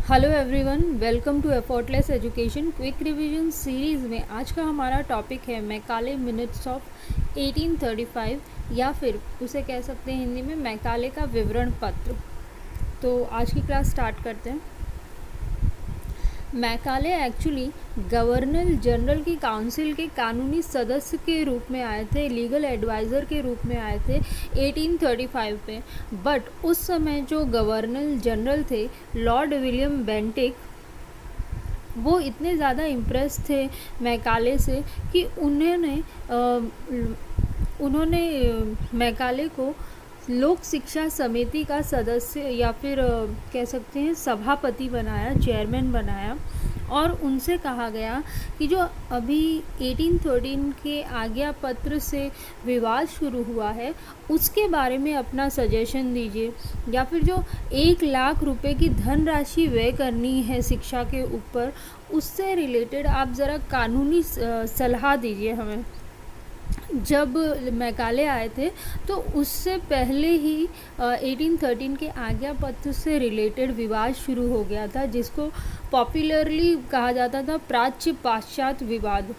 Hello everyone, welcome to effortless education quick revision series में आज का हमारा टॉपिक है मैकाले मिनट्स ऑफ 1835 या फिर उसे कह सकते हैं हिंदी में मैकाले का विवरण पत्र। तो आज की क्लास स्टार्ट करते हैं। मैकाले एक्चुअली गवर्नर जनरल की काउंसिल के कानूनी सदस्य के रूप में आए थे, लीगल एडवाइज़र के रूप में आए थे 1835 पे। बट उस समय जो गवर्नर जनरल थे लॉर्ड विलियम बेंटिक, वो इतने ज़्यादा इम्प्रेस थे मैकाले से कि उन्होंने मैकाले को लोक शिक्षा समिति का सदस्य या फिर कह सकते हैं सभापति बनाया, चेयरमैन बनाया। और उनसे कहा गया कि जो अभी 1813 के आज्ञा पत्र से विवाद शुरू हुआ है उसके बारे में अपना सजेशन दीजिए, या फिर जो 1,00,000 रुपए की धनराशि व्यय करनी है शिक्षा के ऊपर, उससे रिलेटेड आप ज़रा कानूनी सलाह दीजिए हमें। जब मैकाले आए थे तो उससे पहले ही 1813 के आज्ञा पत्र से रिलेटेड विवाद शुरू हो गया था, जिसको पॉपुलरली कहा जाता था प्राच्य पाश्चात्य विवाद।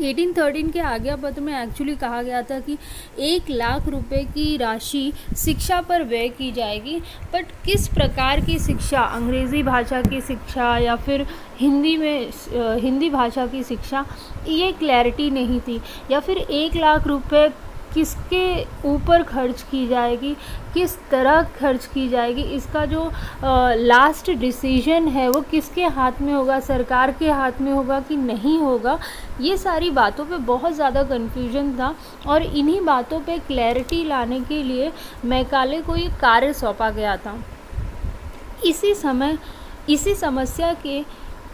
1813 के आज्ञा पत्र में एक्चुअली कहा गया था कि 1,00,000 रुपए की राशि शिक्षा पर व्यय की जाएगी, बट किस प्रकार की शिक्षा, अंग्रेज़ी भाषा की शिक्षा या फिर हिंदी भाषा की शिक्षा, ये क्लैरिटी नहीं थी। या फिर 1,00,000 रुपए किसके ऊपर खर्च की जाएगी, किस तरह खर्च की जाएगी, इसका जो लास्ट डिसीजन है वो किसके हाथ में होगा, सरकार के हाथ में होगा कि नहीं होगा। ये सारी बातों पे बहुत ज़्यादा कन्फ्यूजन था और इन्हीं बातों पे क्लैरिटी लाने के लिए मैकाले को ये कार्य सौंपा गया था। इसी समस्या के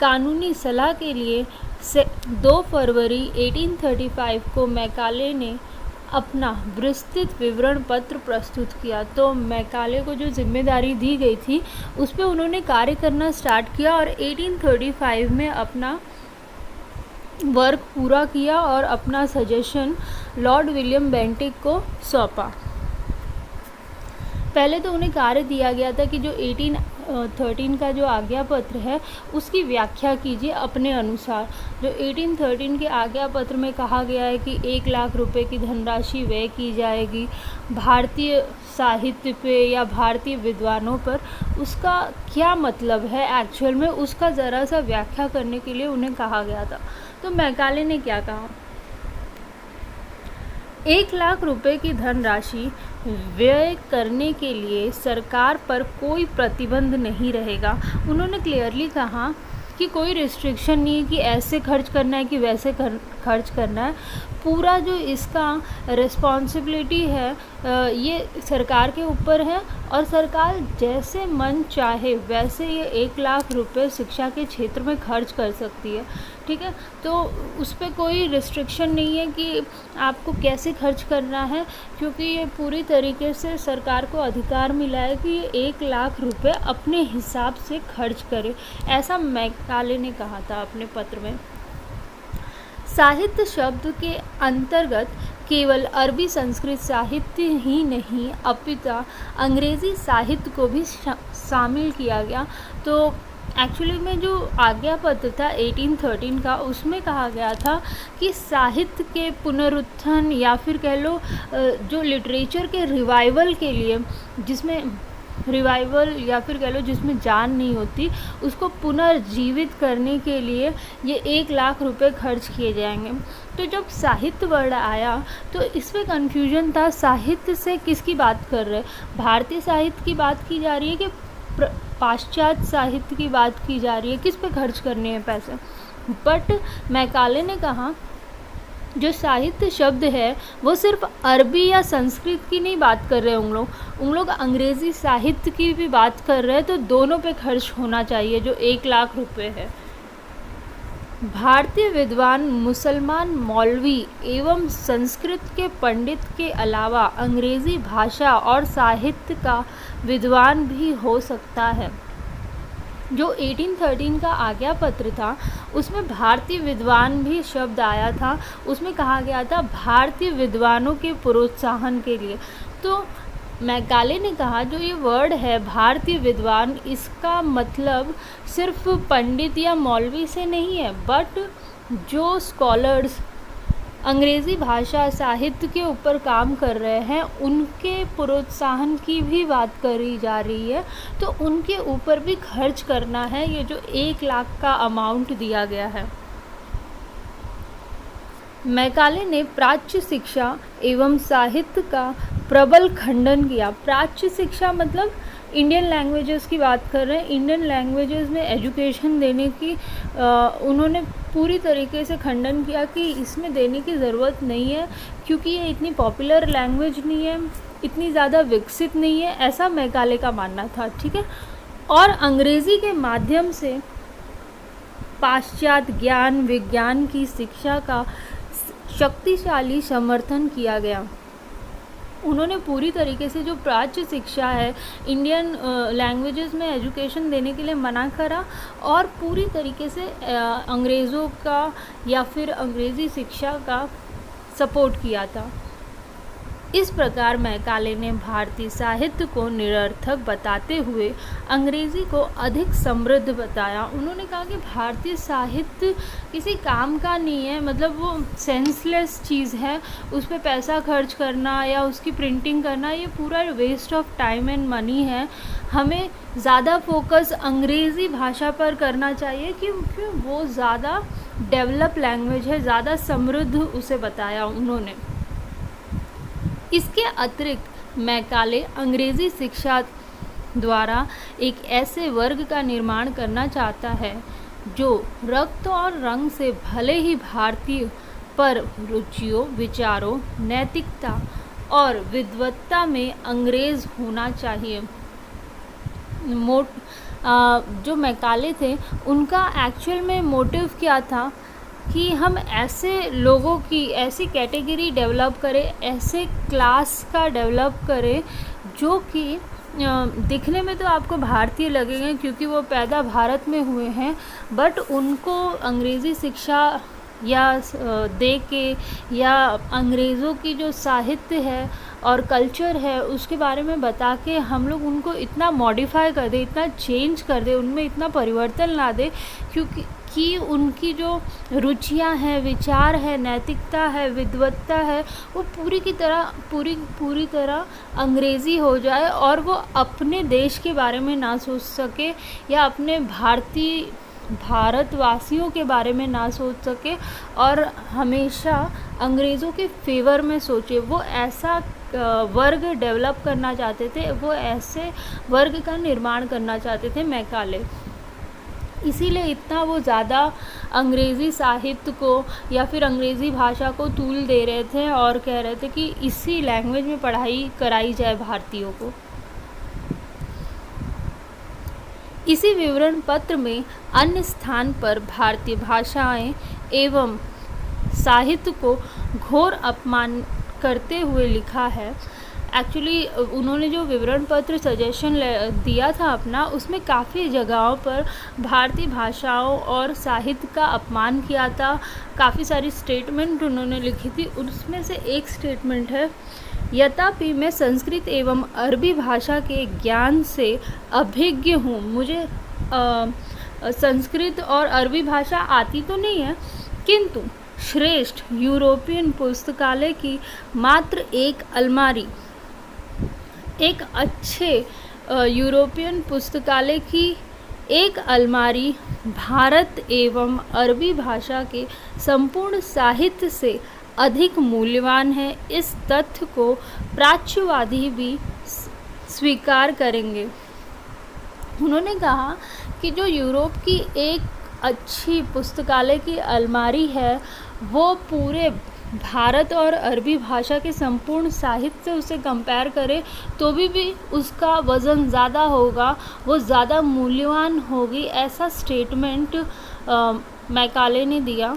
कानूनी सलाह के लिए 2 फरवरी 1835 को मैकाले ने अपना विस्तृत विवरण पत्र प्रस्तुत किया। तो मैकाले को जो जिम्मेदारी दी गई थी उस पर उन्होंने कार्य करना स्टार्ट किया और 1835 में अपना वर्क पूरा किया और अपना सजेशन लॉर्ड विलियम बेंटिक को सौंपा। पहले तो उन्हें कार्य दिया गया था कि जो 1813 का जो आज्ञा पत्र है उसकी व्याख्या कीजिए अपने अनुसार। जो 1813 के आज्ञा पत्र में कहा गया है कि 1,00,000 रुपए की धनराशि व्यय की जाएगी भारतीय साहित्य पे या भारतीय विद्वानों पर, उसका क्या मतलब है एक्चुअल में, उसका ज़रा सा व्याख्या करने के लिए उन्हें कहा गया था। तो मैकाले ने क्या कहा, 1,00,000 रुपए की धनराशि व्यय करने के लिए सरकार पर कोई प्रतिबंध नहीं रहेगा। उन्होंने क्लियरली कहा कि कोई रिस्ट्रिक्शन नहीं है कि ऐसे खर्च करना है कि वैसे खर्च करना है। पूरा जो इसका रिस्पॉन्सिबिलिटी है ये सरकार के ऊपर है और सरकार जैसे मन चाहे वैसे ये 1,00,000 रुपए शिक्षा के क्षेत्र में खर्च कर सकती है। ठीक है, तो उस पर कोई रिस्ट्रिक्शन नहीं है कि आपको कैसे खर्च करना है, क्योंकि ये पूरी तरीके से सरकार को अधिकार मिला है कि 1,00,000 रुपए अपने हिसाब से खर्च करे। ऐसा मैकाले ने कहा था अपने पत्र में। साहित्य शब्द के अंतर्गत केवल अरबी संस्कृत साहित्य ही नहीं अपितु अंग्रेज़ी साहित्य को भी शामिल किया गया। तो एक्चुअली में जो आज्ञा पत्र था 1813 का, उसमें कहा गया था कि साहित्य के पुनरुत्थान या फिर कह लो जो लिटरेचर के रिवाइवल के लिए, जिसमें रिवाइवल या फिर कह लो जिसमें जान नहीं होती, उसको पुनर्जीवित करने के लिए ये 1,00,000 रुपए खर्च किए जाएंगे। तो जब साहित्य वर्ड आया तो इसमें कन्फ्यूजन था, साहित्य से किसकी बात कर रहे हैं, भारतीय साहित्य की बात की जा रही है कि पाश्चात्य साहित्य की बात की जा रही है, किस पे खर्च करने हैं पैसे। बट मैकाले ने कहा जो साहित्य शब्द है वो सिर्फ अरबी या संस्कृत की नहीं बात कर रहे हैं उन लोग अंग्रेज़ी साहित्य की भी बात कर रहे हैं, तो दोनों पे खर्च होना चाहिए जो 1,00,000 रुपए है। भारतीय विद्वान मुसलमान मौलवी एवं संस्कृत के पंडित के अलावा अंग्रेज़ी भाषा और साहित्य का विद्वान भी हो सकता है। जो 1813 का आज्ञा पत्र था उसमें भारतीय विद्वान भी शब्द आया था, उसमें कहा गया था भारतीय विद्वानों के प्रोत्साहन के लिए। तो मैकाले ने कहा जो ये वर्ड है भारतीय विद्वान, इसका मतलब सिर्फ पंडित या मौलवी से नहीं है, बट जो स्कॉलर्स अंग्रेज़ी भाषा साहित्य के ऊपर काम कर रहे हैं उनके प्रोत्साहन की भी बात करी जा रही है। तो उनके ऊपर भी खर्च करना है ये जो 1 लाख का अमाउंट दिया गया है। मैकाले ने प्राच्य शिक्षा एवं साहित्य का प्रबल खंडन किया। प्राच्य शिक्षा मतलब इंडियन लैंग्वेजेस की बात कर रहे हैं। इंडियन लैंग्वेजेस में एजुकेशन देने की उन्होंने पूरी तरीके से खंडन किया कि इसमें देने की ज़रूरत नहीं है, क्योंकि ये इतनी पॉपुलर लैंग्वेज नहीं है, इतनी ज़्यादा विकसित नहीं है, ऐसा मैकाले का मानना था। ठीक है। और अंग्रेज़ी के माध्यम से पाश्चात्य ज्ञान विज्ञान की शिक्षा का शक्तिशाली समर्थन किया गया। उन्होंने पूरी तरीके से जो प्राच्य शिक्षा है इंडियन लैंग्वेजेस में एजुकेशन देने के लिए मना करा और पूरी तरीके से अंग्रेज़ों का या फिर अंग्रेज़ी शिक्षा का सपोर्ट किया था। इस प्रकार मैकाले ने भारतीय साहित्य को निरर्थक बताते हुए अंग्रेज़ी को अधिक समृद्ध बताया। उन्होंने कहा कि भारतीय साहित्य किसी काम का नहीं है, मतलब वो सेंसलेस चीज़ है, उस पर पैसा खर्च करना या उसकी प्रिंटिंग करना ये पूरा waste of time and money है। हमें ज़्यादा फोकस अंग्रेज़ी भाषा पर करना चाहिए क्योंकि वो ज़्यादा डेवलप लैंग्वेज है, ज़्यादा समृद्ध उसे बताया उन्होंने। इसके अतिरिक्त मैकाले अंग्रेज़ी शिक्षा द्वारा एक ऐसे वर्ग का निर्माण करना चाहता है जो रक्त और रंग से भले ही भारतीय, पर रुचियों, विचारों, नैतिकता और विद्वत्ता में अंग्रेज़ होना चाहिए। जो मैकाले थे उनका एक्चुअल में मोटिव क्या था कि हम ऐसे लोगों की ऐसी कैटेगरी डेवलप करें, ऐसे क्लास का डेवलप करें जो कि दिखने में तो आपको भारतीय लगेंगे क्योंकि वो पैदा भारत में हुए हैं, बट उनको अंग्रेज़ी शिक्षा या दे के या अंग्रेज़ों की जो साहित्य है और कल्चर है उसके बारे में बता के हम लोग उनको इतना मॉडिफाई कर दें, इतना चेंज कर दें, उनमें इतना परिवर्तन ला दें कि उनकी जो रुचियां हैं, विचार है, नैतिकता है, विद्वत्ता है, वो पूरी तरह अंग्रेज़ी हो जाए और वो अपने देश के बारे में ना सोच सके या अपने भारतवासियों के बारे में ना सोच सके और हमेशा अंग्रेज़ों के फेवर में सोचे। वो ऐसा वर्ग डेवलप करना चाहते थे, वो ऐसे वर्ग का निर्माण करना चाहते थे मैकाले। इसीलिए इतना वो ज़्यादा अंग्रेज़ी साहित्य को या फिर अंग्रेज़ी भाषा को तूल दे रहे थे और कह रहे थे कि इसी लैंग्वेज में पढ़ाई कराई जाए भारतीयों को। इसी विवरण पत्र में अन्य स्थान पर भारतीय भाषाएं एवं साहित्य को घोर अपमान करते हुए लिखा है। एक्चुअली उन्होंने जो विवरण पत्र सजेशन दिया था अपना, उसमें काफ़ी जगहों पर भारतीय भाषाओं और साहित्य का अपमान किया था। काफ़ी सारी स्टेटमेंट उन्होंने लिखी थी, उसमें से एक स्टेटमेंट है, यद्यपि मैं संस्कृत एवं अरबी भाषा के ज्ञान से अभिज्ञ हूँ, मुझे संस्कृत और अरबी भाषा आती तो नहीं है, किंतु श्रेष्ठ यूरोपियन पुस्तकालय की मात्र एक अलमारी, एक अच्छे यूरोपियन पुस्तकालय की एक अलमारी भारत एवं अरबी भाषा के संपूर्ण साहित्य से अधिक मूल्यवान है। इस तथ्य को प्राच्यवादी भी स्वीकार करेंगे। उन्होंने कहा कि जो यूरोप की एक अच्छी पुस्तकालय की अलमारी है वो पूरे भारत और अरबी भाषा के संपूर्ण साहित्य से उसे कंपेयर करें तो भी उसका वज़न ज़्यादा होगा, वो ज़्यादा मूल्यवान होगी, ऐसा स्टेटमेंट मैकाले ने दिया।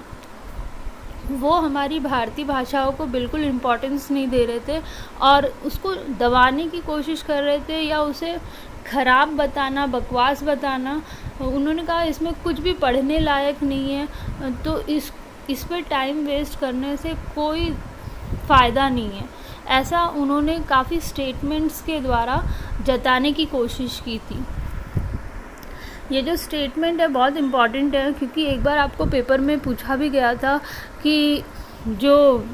वो हमारी भारतीय भाषाओं को बिल्कुल इम्पोर्टेंस नहीं दे रहे थे और उसको दबाने की कोशिश कर रहे थे या उसे ख़राब बताना, बकवास बताना। उन्होंने कहा इसमें कुछ भी पढ़ने लायक नहीं है, तो इस पर टाइम वेस्ट करने से कोई फ़ायदा नहीं है, ऐसा उन्होंने काफ़ी स्टेटमेंट्स के द्वारा जताने की कोशिश की थी। ये जो स्टेटमेंट है बहुत इम्पॉर्टेंट है, क्योंकि एक बार आपको पेपर में पूछा भी गया था कि जो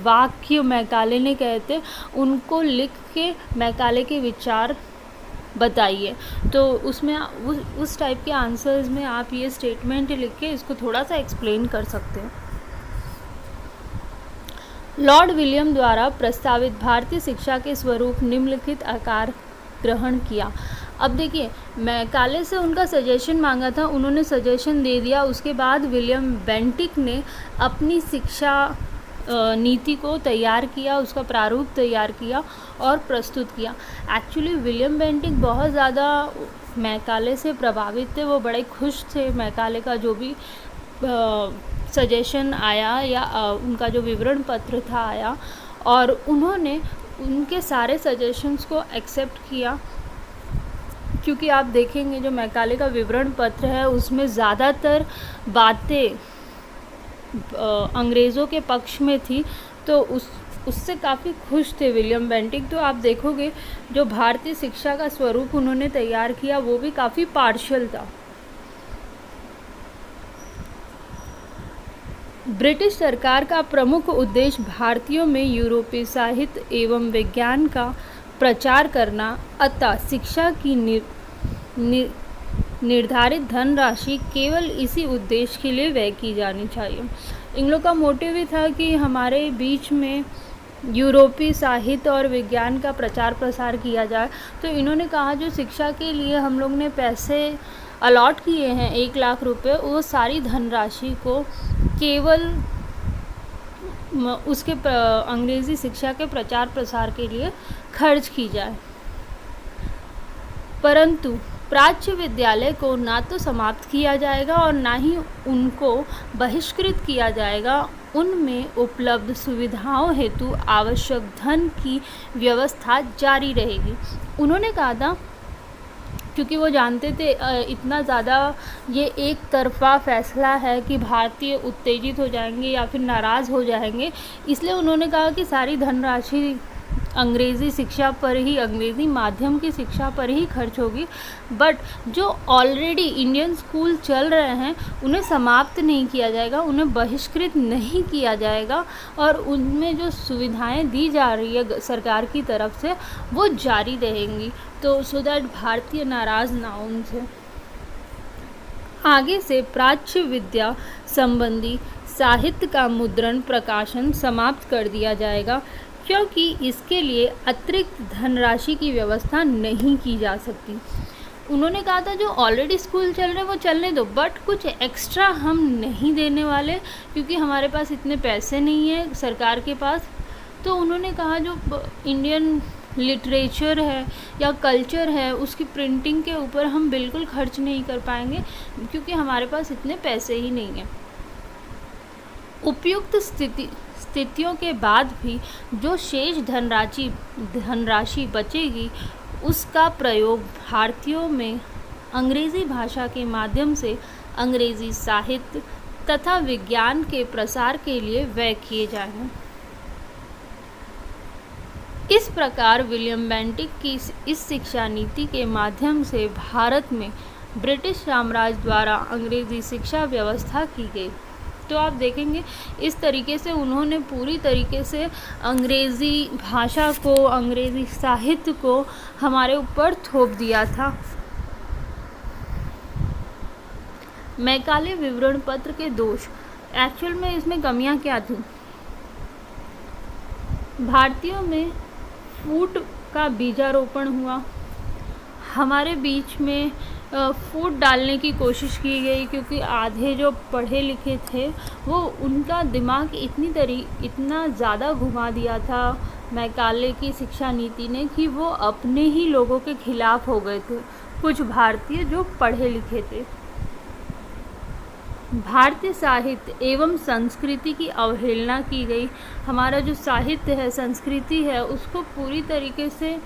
वाक्य मैकाले ने कहे थे उनको लिख के मैकाले के विचार बताइए। तो उसमें उस टाइप के आंसर्स में आप ये स्टेटमेंट लिख के इसको थोड़ा सा एक्सप्लेन कर सकते हैं। लॉर्ड विलियम द्वारा प्रस्तावित भारतीय शिक्षा के स्वरूप निम्नलिखित आकार ग्रहण किया। अब देखिए, मैकाले से उनका सजेशन मांगा था, उन्होंने सजेशन दे दिया। उसके बाद विलियम बेंटिक ने अपनी शिक्षा नीति को तैयार किया, उसका प्रारूप तैयार किया और प्रस्तुत किया। एक्चुअली विलियम बेंटिक बहुत ज़्यादा मैकाले से प्रभावित थे, वो बड़े खुश थे मैकाले का जो भी सजेशन आया या उनका जो विवरण पत्र था आया, और उन्होंने उनके सारे सजेशंस को एक्सेप्ट किया। क्योंकि आप देखेंगे जो मैकाले का विवरण पत्र है उसमें ज़्यादातर बातें अंग्रेज़ों के पक्ष में थी, तो उससे काफ़ी खुश थे विलियम बेंटिक। तो आप देखोगे जो भारतीय शिक्षा का स्वरूप उन्होंने तैयार किया वो भी काफ़ी पार्शियल था। ब्रिटिश सरकार का प्रमुख उद्देश्य भारतीयों में यूरोपीय साहित्य एवं विज्ञान का प्रचार करना, अतः शिक्षा की निर्धारित धनराशि केवल इसी उद्देश्य के लिए व्यय की जानी चाहिए। इन लोग का मोटिव ही था कि हमारे बीच में यूरोपीय साहित्य और विज्ञान का प्रचार प्रसार किया जाए। तो इन्होंने कहा जो शिक्षा के लिए हम लोग ने पैसे अलॉट किए हैं 1 लाख रुपए, वो सारी धनराशि को केवल उसके अंग्रेज़ी शिक्षा के प्रचार प्रसार के लिए खर्च की जाए। परंतु प्राच्य विद्यालय को ना तो समाप्त किया जाएगा और ना ही उनको बहिष्कृत किया जाएगा। उनमें उपलब्ध सुविधाओं हेतु आवश्यक धन की व्यवस्था जारी रहेगी। उन्होंने कहा था, क्योंकि वो जानते थे इतना ज़्यादा ये एक तरफा फैसला है कि भारतीय उत्तेजित हो जाएंगे या फिर नाराज़ हो जाएंगे, इसलिए उन्होंने कहा कि सारी धनराशि अंग्रेज़ी शिक्षा पर ही, अंग्रेज़ी माध्यम की शिक्षा पर ही खर्च होगी। बट जो ऑलरेडी इंडियन स्कूल चल रहे हैं उन्हें समाप्त नहीं किया जाएगा, उन्हें बहिष्कृत नहीं किया जाएगा, और उनमें जो सुविधाएं दी जा रही है सरकार की तरफ से वो जारी रहेंगी, तो सो दैट भारतीय नाराज़ ना हो उनसे। आगे से प्राच्य विद्या संबंधी साहित्य का मुद्रण प्रकाशन समाप्त कर दिया जाएगा, क्योंकि इसके लिए अतिरिक्त धनराशि की व्यवस्था नहीं की जा सकती। उन्होंने कहा था जो ऑलरेडी स्कूल चल रहे हैं वो चलने दो, बट कुछ एक्स्ट्रा हम नहीं देने वाले, क्योंकि हमारे पास इतने पैसे नहीं है सरकार के पास। तो उन्होंने कहा जो इंडियन लिटरेचर है या कल्चर है उसकी प्रिंटिंग के ऊपर हम बिल्कुल खर्च नहीं कर पाएंगे, क्योंकि हमारे पास इतने पैसे ही नहीं हैं। उपयुक्त स्थितियों के बाद भी जो शेष धनराशि बचेगी उसका प्रयोग भारतीयों में अंग्रेज़ी भाषा के माध्यम से अंग्रेज़ी साहित्य तथा विज्ञान के प्रसार के लिए व्यय किए जाएंगे। इस प्रकार विलियम बेंटिक की इस शिक्षा नीति के माध्यम से भारत में ब्रिटिश साम्राज्य द्वारा अंग्रेज़ी शिक्षा व्यवस्था की गई। तो आप देखेंगे इस तरीके से उन्होंने पूरी तरीके से अंग्रेज़ी भाषा को, अंग्रेज़ी साहित्य को हमारे ऊपर थोप दिया था। मैकाले विवरण पत्र के दोष, एक्चुअल में इसमें कमियां क्या थी? भारतीयों में फूट का बीजारोपण हुआ, हमारे बीच में फूट डालने की कोशिश की गई, क्योंकि आधे जो पढ़े लिखे थे वो उनका दिमाग इतना ज़्यादा घुमा दिया था मैकाले की शिक्षा नीति ने कि वो अपने ही लोगों के खिलाफ हो गए थे, कुछ भारतीय जो पढ़े लिखे थे। भारतीय साहित्य एवं संस्कृति की अवहेलना की गई। हमारा जो साहित्य है, संस्कृति है, उसको पूरी तरीके से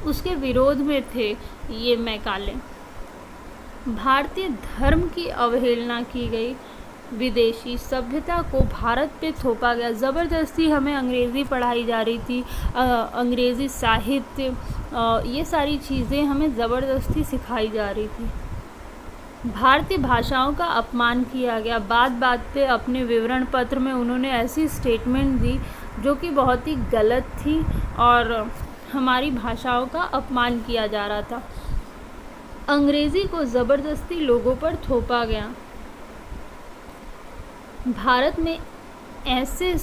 उसके विरोध में थे ये मैकाले। भारतीय धर्म की अवहेलना की गई। विदेशी सभ्यता को भारत पे थोपा गया। ज़बरदस्ती हमें अंग्रेज़ी पढ़ाई जा रही थी, अंग्रेज़ी साहित्य, ये सारी चीज़ें हमें ज़बरदस्ती सिखाई जा रही थी। भारतीय भाषाओं का अपमान किया गया। बात बात पे अपने विवरण पत्र में उन्होंने ऐसी स्टेटमेंट दी जो कि बहुत ही गलत थी और हमारी भाषाओं का अपमान किया जा रहा था। अंग्रेज़ी को ज़बरदस्ती लोगों पर थोपा गया। भारत में ऐसे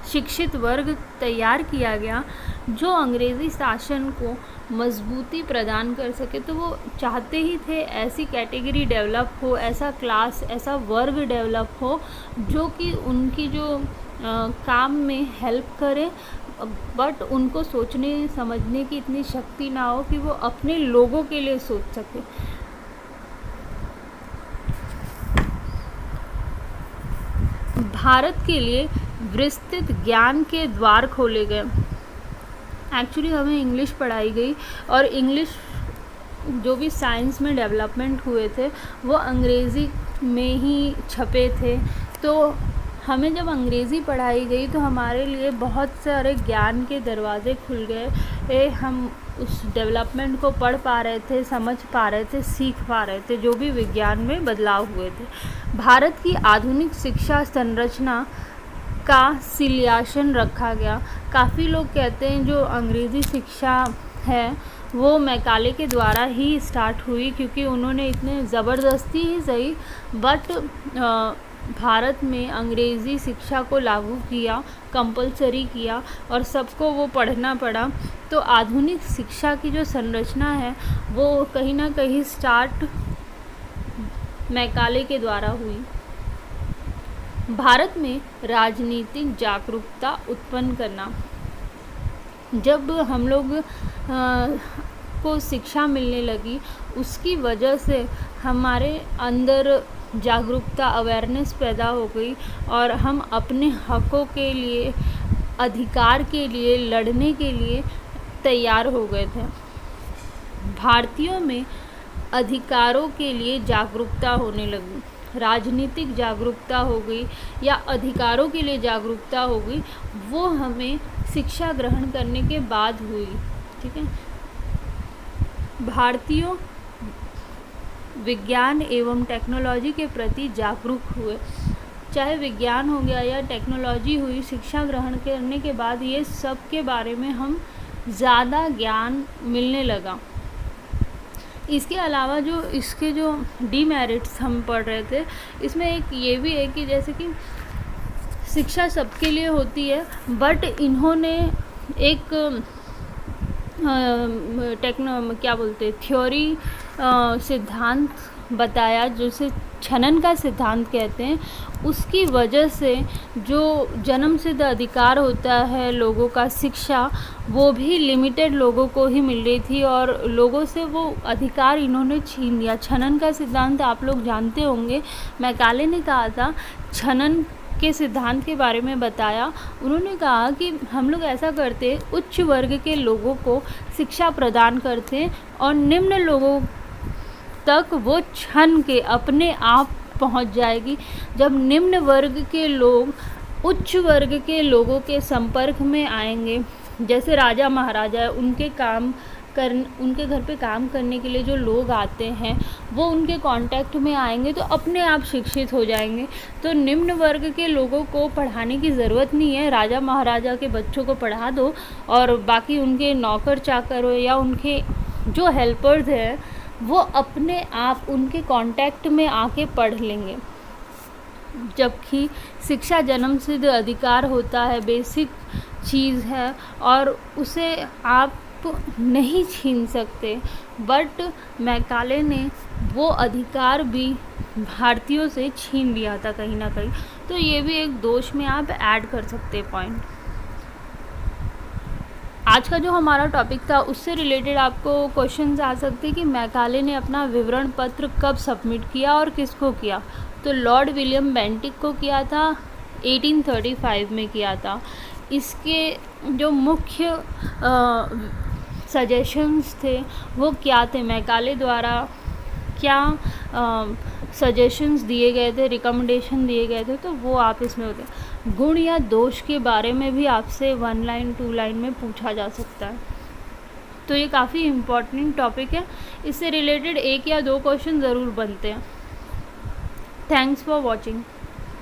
शिक्षित वर्ग तैयार किया गया जो अंग्रेज़ी शासन को मजबूती प्रदान कर सके। तो वो चाहते ही थे ऐसी कैटेगरी डेवलप हो, ऐसा क्लास, ऐसा वर्ग डेवलप हो जो कि उनकी जो काम में हेल्प करे, बट उनको सोचने समझने की इतनी शक्ति ना हो कि वो अपने लोगों के लिए सोच सके। भारत के लिए विस्तृत ज्ञान के द्वार खोले गए। एक्चुअली हमें इंग्लिश पढ़ाई गई और इंग्लिश जो भी साइंस में डेवलपमेंट हुए थे वो अंग्रेज़ी में ही छपे थे। तो हमें जब अंग्रेज़ी पढ़ाई गई तो हमारे लिए बहुत सारे ज्ञान के दरवाज़े खुल गए। हम उस डेवलपमेंट को पढ़ पा रहे थे, समझ पा रहे थे, सीख पा रहे थे, जो भी विज्ञान में बदलाव हुए थे। भारत की आधुनिक शिक्षा संरचना का शिलान्यास रखा गया। काफ़ी लोग कहते हैं जो अंग्रेज़ी शिक्षा है वो मैकाले के द्वारा ही स्टार्ट हुई, क्योंकि उन्होंने इतने ज़बरदस्ती ही सही बट भारत में अंग्रेज़ी शिक्षा को लागू किया, कंपलसरी किया और सबको वो पढ़ना पड़ा। तो आधुनिक शिक्षा की जो संरचना है वो कहीं ना कहीं स्टार्ट मैकाले के द्वारा हुई। भारत में राजनीतिक जागरूकता उत्पन्न करना। जब हम लोग को शिक्षा मिलने लगी उसकी वजह से हमारे अंदर जागरूकता, अवेयरनेस पैदा हो गई और हम अपने हकों के लिए, अधिकार के लिए लड़ने के लिए तैयार हो गए थे। भारतीयों में अधिकारों के लिए जागरूकता होने लगी, राजनीतिक जागरूकता हो गई या अधिकारों के लिए जागरूकता हो गई, वो हमें शिक्षा ग्रहण करने के बाद हुई। ठीक है, भारतीयों विज्ञान एवं टेक्नोलॉजी के प्रति जागरूक हुए। चाहे विज्ञान हो गया या टेक्नोलॉजी हुई, शिक्षा ग्रहण करने के बाद ये सब के बारे में हम ज़्यादा ज्ञान मिलने लगा। इसके अलावा जो इसके जो डीमेरिट्स हम पढ़ रहे थे, इसमें एक ये भी है कि जैसे कि शिक्षा सबके लिए होती है बट इन्होंने एक थ्योरी सिद्धांत बताया जिसे छनन का सिद्धांत कहते हैं। उसकी वजह से जो जन्मसिद्ध अधिकार होता है लोगों का शिक्षा, वो भी लिमिटेड लोगों को ही मिल रही थी और लोगों से वो अधिकार इन्होंने छीन लिया। छनन का सिद्धांत आप लोग जानते होंगे, मैकाले ने कहा था, छनन के सिद्धांत के बारे में बताया। उन्होंने कहा कि हम लोग ऐसा करते, उच्च वर्ग के लोगों को शिक्षा प्रदान करते और निम्न लोगों तक वो छन के अपने आप पहुंच जाएगी। जब निम्न वर्ग के लोग उच्च वर्ग के लोगों के संपर्क में आएंगे, जैसे राजा महाराजा है, उनके घर पे काम करने के लिए जो लोग आते हैं वो उनके कांटेक्ट में आएंगे तो अपने आप शिक्षित हो जाएंगे। तो निम्न वर्ग के लोगों को पढ़ाने की ज़रूरत नहीं है, राजा महाराजा के बच्चों को पढ़ा दो और बाकी उनके नौकर चाकर हो या उनके जो हेल्पर्स हैं वो अपने आप उनके कांटेक्ट में आके पढ़ लेंगे। जबकि शिक्षा जन्मसिद्ध अधिकार होता है, बेसिक चीज़ है और उसे आप नहीं छीन सकते, बट मैकाले ने वो अधिकार भी भारतीयों से छीन लिया था कहीं ना कहीं। तो ये भी एक दोष में आप ऐड कर सकते पॉइंट। आज का जो हमारा टॉपिक था उससे रिलेटेड आपको क्वेश्चंस आ सकते कि मैकाले ने अपना विवरण पत्र कब सबमिट किया और किसको किया। तो लॉर्ड विलियम बेंटिक को किया था, 1835 में किया था। इसके जो मुख्य सजेशंस थे वो क्या थे, मैकाले द्वारा क्या सजेशंस दिए गए थे, रिकमेंडेशन दिए गए थे, तो वो आप इसमें होते हैं। गुण या दोष के बारे में भी आपसे 1 लाइन 2 लाइन में पूछा जा सकता है। तो ये काफ़ी इम्पॉर्टेंट टॉपिक है, इससे रिलेटेड 1 या 2 क्वेश्चन ज़रूर बनते हैं। Thanks for watching.